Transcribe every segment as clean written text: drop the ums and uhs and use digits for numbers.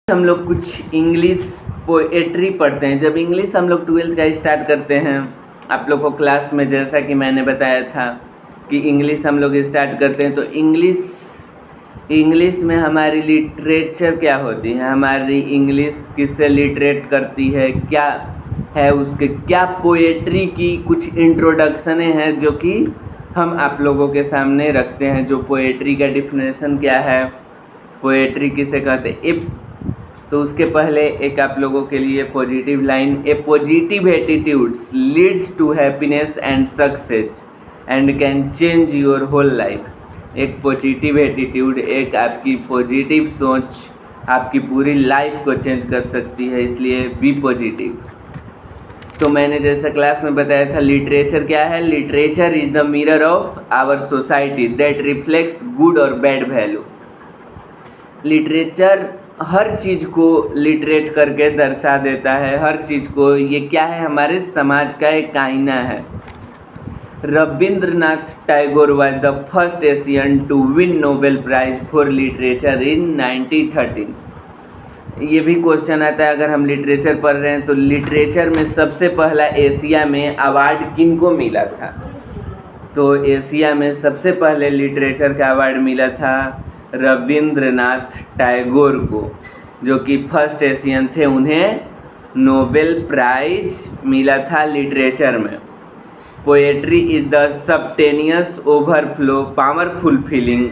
हम लोग कुछ इंग्लिश पोएट्री पढ़ते हैं। जब इंग्लिश हम लोग 12th का स्टार्ट करते हैं, आप लोग को क्लास में जैसा कि मैंने बताया था कि इंग्लिश हम लोग स्टार्ट करते हैं, तो इंग्लिश में हमारी लिटरेचर क्या होती है, हमारी इंग्लिश किससे लिटरेट करती है, क्या है उसके, क्या पोएट्री की कुछ इंट्रोडक्शनें हैं जो कि हम आप लोगों के सामने रखते हैं। जो पोएट्री का डिफिनेशन क्या है, पोएट्री किसे कहते हैं। तो उसके पहले एक आप लोगों के लिए positive line, a positive attitudes leads to happiness and success and can change your whole life. एक पॉजिटिव एटीट्यूड, एक आपकी पॉजिटिव सोच आपकी पूरी लाइफ को चेंज कर सकती है, इसलिए बी पॉजिटिव। तो मैंने जैसा क्लास में बताया था, लिटरेचर क्या है। Literature is the mirror of our society that reflects good और बैड वैल्यू। लिटरेचर हर चीज़ को लिटरेट करके दर्शा देता है, हर चीज़ को। ये क्या है, हमारे समाज का एक आईना है। Rabindranath Tagore was the first Asian to win Nobel prize for literature in 1913। ये भी क्वेश्चन आता है अगर हम लिटरेचर पढ़ रहे हैं तो लिटरेचर में सबसे पहला एशिया में अवार्ड किनको मिला था। तो एशिया में सबसे पहले लिटरेचर का अवार्ड मिला था रविंद्रनाथ टैगोर को, जो कि फर्स्ट एशियन थे। उन्हें नोबेल प्राइज मिला था लिटरेचर में। Poetry is the spontaneous overflow powerful feeling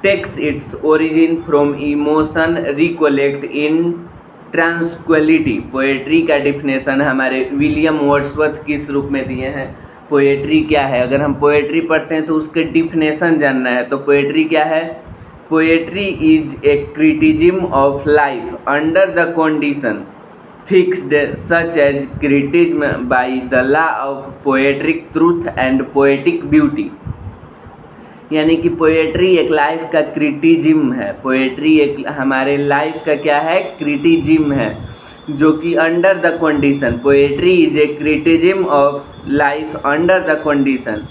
takes its origin from emotion recollect in tranquillity. Poetry का डिफिनेशन हमारे विलियम वर्ड्सवर्थ किस रूप में दिए हैं। पोएट्री क्या है, अगर हम पोएट्री पढ़ते हैं तो उसके डिफिनेशन जानना है। तो पोएट्री क्या है, poetry is a criticism of life under the condition fixed such as criticism by the law of poetic truth and poetic beauty. यानी कि पोएट्री एक लाइफ का क्रिटिज्म है। पोएट्री एक हमारे लाइफ का क्या है, क्रिटिज्म है, जो कि under the condition. Poetry is a criticism of life under the condition,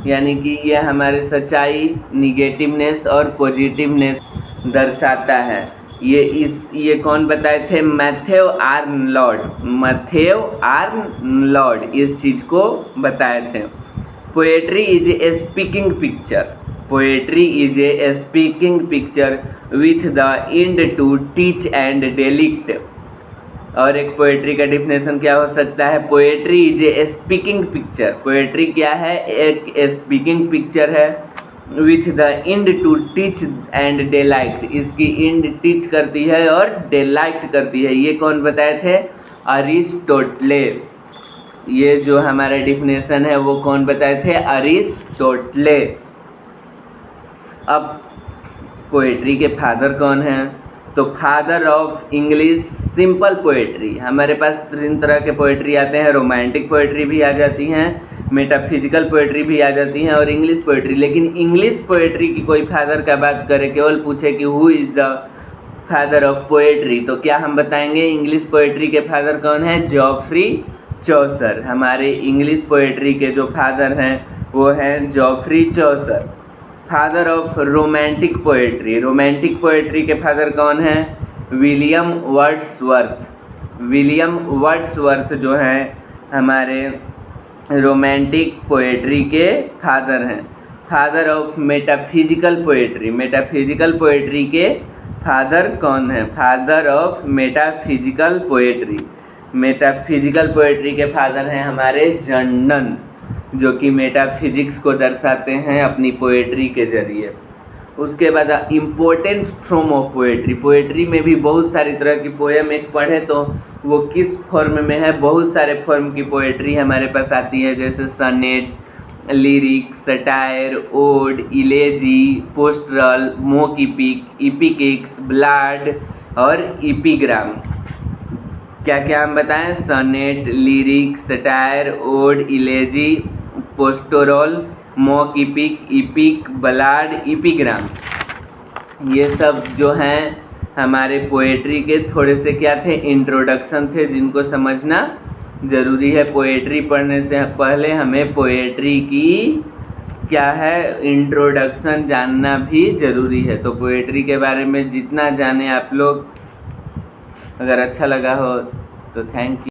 यानी कि यह हमारे सच्चाई, निगेटिवनेस और पॉजिटिवनेस दर्शाता है। ये कौन बताए थे, मैथ्यू आर्नोल्ड। मैथ्यू आर्नोल्ड इस चीज़ को बताए थे। Poetry is a speaking picture. Poetry is a speaking picture with the end to teach and delight. और एक पोएट्री का डिफिनेशन क्या हो सकता है, poetry is a speaking picture. Poetry क्या है, एक स्पीकिंग पिक्चर है with the end to teach and delight. इसकी एंड टीच करती है और डेलाइट करती है। ये कौन बताए थे, अरिस्टोटले। ये जो हमारा डिफिनेशन है वो कौन बताए थे, अरिस्टोटले। अब पोएट्री के फादर कौन हैं, तो father of English simple poetry. हमारे पास तीन तरह के पोएट्री आते हैं, रोमांटिक पोएट्री भी आ जाती हैं, मेटाफिजिकल पोएट्री भी आ जाती हैं और इंग्लिश पोएट्री। लेकिन इंग्लिश पोएट्री की कोई फादर का बात करे, केवल पूछे कि who is the father of poetry, तो क्या हम बताएंगे, इंग्लिश पोएट्री के फादर कौन है, जॉफ्री चौसर। हमारे इंग्लिश पोएट्री के जो फादर हैं वो हैं Geoffrey Chaucer. Father of romantic poetry, romantic poetry के फादर कौन हैं, विलियम वर्ड्सवर्थ। विलियम वर्ड्सवर्थ जो हैं हमारे रोमांटिक पोएट्री के फादर हैं। Father of metaphysical poetry, metaphysical poetry के फादर कौन हैं, father of metaphysical poetry. Metaphysical poetry के फादर हैं हमारे जर्नन, जो कि मेटाफिजिक्स को दर्शाते हैं अपनी पोएट्री के जरिए। उसके बाद important form of poetry. Poetry में भी बहुत सारी तरह की पोएम एक पढ़े तो वो किस फॉर्म में है, बहुत सारे फॉर्म की पोएट्री हमारे पास आती है, जैसे sonnet, lyric, satire, ode, elegy, pastoral, mock epic, epics, ballad और इपिग्राम। क्या क्या हम बताएं, sonnet, lyric, satire, ode, elegy, pastoral, mock epic, epic, ballad, epigram. ये सब जो हैं हमारे पोएट्री के थोड़े से क्या थे, इंट्रोडक्शन थे, जिनको समझना ज़रूरी है। पोएट्री पढ़ने से पहले हमें पोएट्री की क्या है, इंट्रोडक्शन जानना भी ज़रूरी है। तो पोएट्री के बारे में जितना जाने आप लोग अगर अच्छा लगा हो तो थैंक यू।